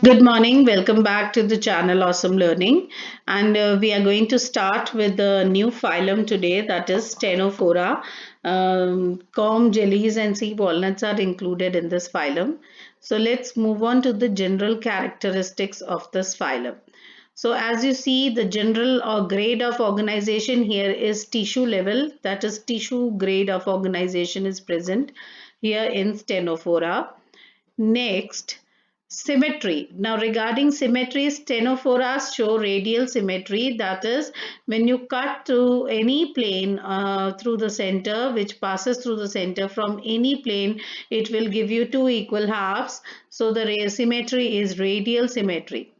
Good morning. Welcome back to the channel Awesome Learning. And we are going to start with the new phylum today, that is Stenophora. Comb, jellies, and sea walnuts are included in this phylum. So let's move on to the general characteristics of this phylum. So as you see, the general or grade of organization here is tissue level, that is tissue grade of organization is present here in Stenophora. Next, symmetry. Now, regarding symmetry, stenophoras show radial symmetry. That is, when you cut through any plane through the center, which passes through the center from any plane, it will give you two equal halves. So, the symmetry is radial symmetry.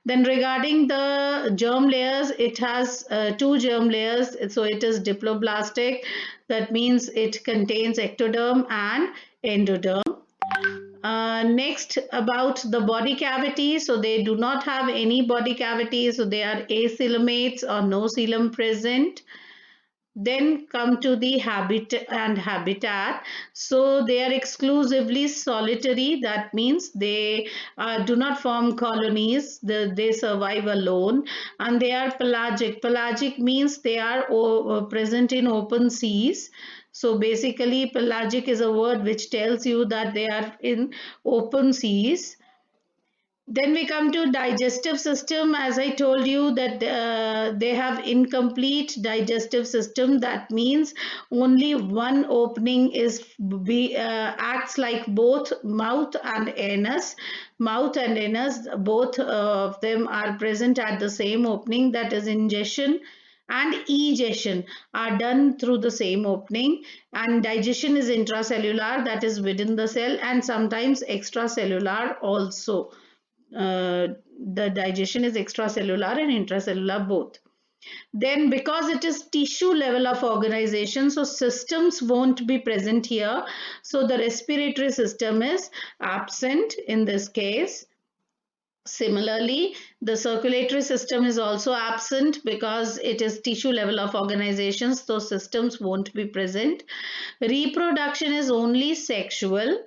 Then regarding the germ layers, it has two germ layers. So it is diploblastic. That means it contains ectoderm and endoderm. Next, about the body cavity. So they do not have any body cavity. So they are acoelomates or no coelom present. Then come to the habitat. So they are exclusively solitary. That means they do not form colonies. They survive alone, and they are pelagic. Pelagic means they are present in open seas. So basically, pelagic is a word which tells you that they are in open seas. Then we come to digestive system. As I told you that they have incomplete digestive system. That means only one opening acts like both mouth and anus. Mouth and anus, both of them are present at the same opening. That is ingestion and egestion are done through the same opening, and digestion is intracellular, that is within the cell, and sometimes extracellular also. The digestion is extracellular and intracellular both. Then because it is tissue level of organization, so systems won't be present here. So the respiratory system is absent in this case. Similarly, the circulatory system is also absent because it is tissue level of organizations, so systems won't be present. Reproduction is only sexual.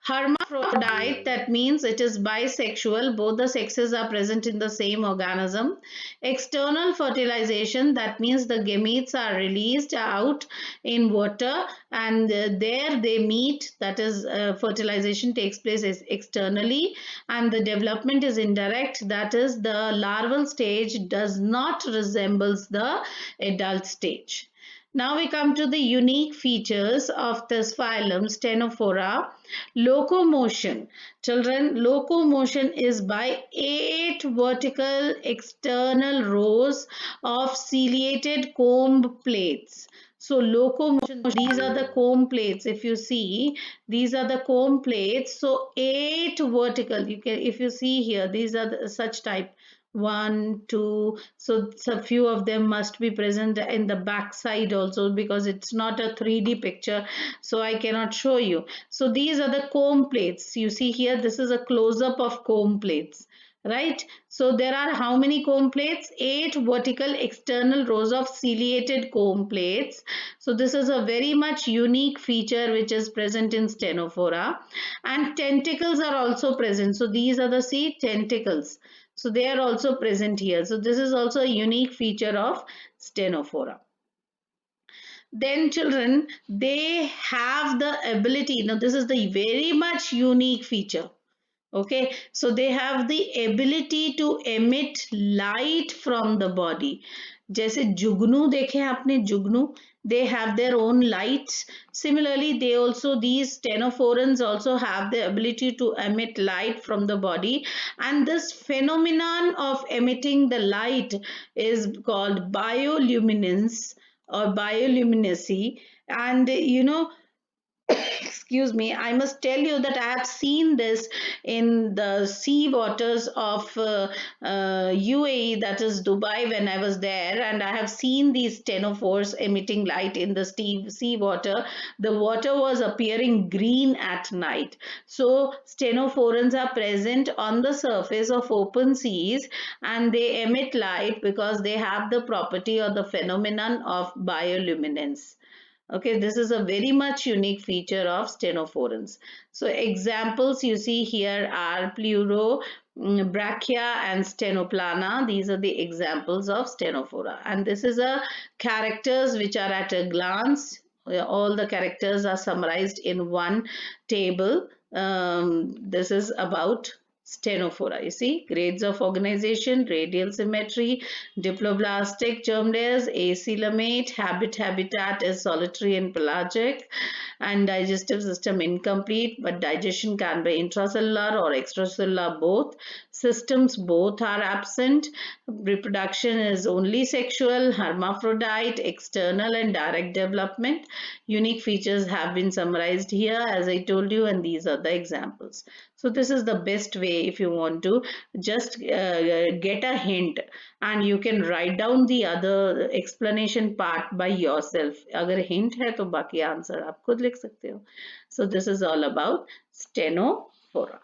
Hermaphrodite, that means it is bisexual, both the sexes are present in the same organism. External fertilization, that means the gametes are released out in water, and there they meet, that is fertilization takes place externally, and the development is indirect, that is the larval stage does not resembles the adult stage. Now we come to the unique features of this phylum Stenophora. Locomotion. Children, locomotion is by 8 vertical external rows of ciliated comb plates. So locomotion, these are the comb plates. If you see, these are the comb plates. So 8 vertical. You can, if you see here, these are such type. One, two. So few of them must be present in the back side also, because it's not a 3D picture, so I cannot show you. So these are the comb plates. You see here, this is a close-up of comb plates, right? So there are how many comb plates? 8 vertical external rows of ciliated comb plates. So this is a very much unique feature which is present in Stenophora. And tentacles are also present. So these are the tentacles. So they are also present here. So this is also a unique feature of Stenophora. Then children, they have the ability, now this is the very much unique feature. Okay, so they have the ability to emit light from the body. जैसे जुगनू देखे आपने, जुगनू, they have their own lights. Similarly, they also, these stenophorans also have the ability to emit light from the body, and this phenomenon of emitting the light is called bioluminescence or bioluminescence. And you know, excuse me, I must tell you that I have seen this in the sea waters of UAE, that is Dubai, when I was there, and I have seen these stenophores emitting light in the sea water. The water was appearing green at night. So stenophorans are present on the surface of open seas, and they emit light because they have the property or the phenomenon of bioluminescence. Okay, this is a very much unique feature of stenophorans. So examples you see here are brachia and stenoplana. These are the examples of stenophora. And this is a characters which are at a glance. All the characters are summarized in one table. This is about stenophora. You see, grades of organization, radial symmetry, diploblastic germ layers, acoelomate, habitat is solitary and pelagic, and digestive system incomplete, but digestion can be intracellular or extracellular both. Systems both are absent. Reproduction is only sexual, hermaphrodite, external and direct development. Unique features have been summarized here as I told you, and these are the examples. So this is the best way if you want to just get a hint, and you can write down the other explanation part by yourself. अगर hint है तो बाकी answer आप खुद लिख सकते हो. So this is all about stenophora.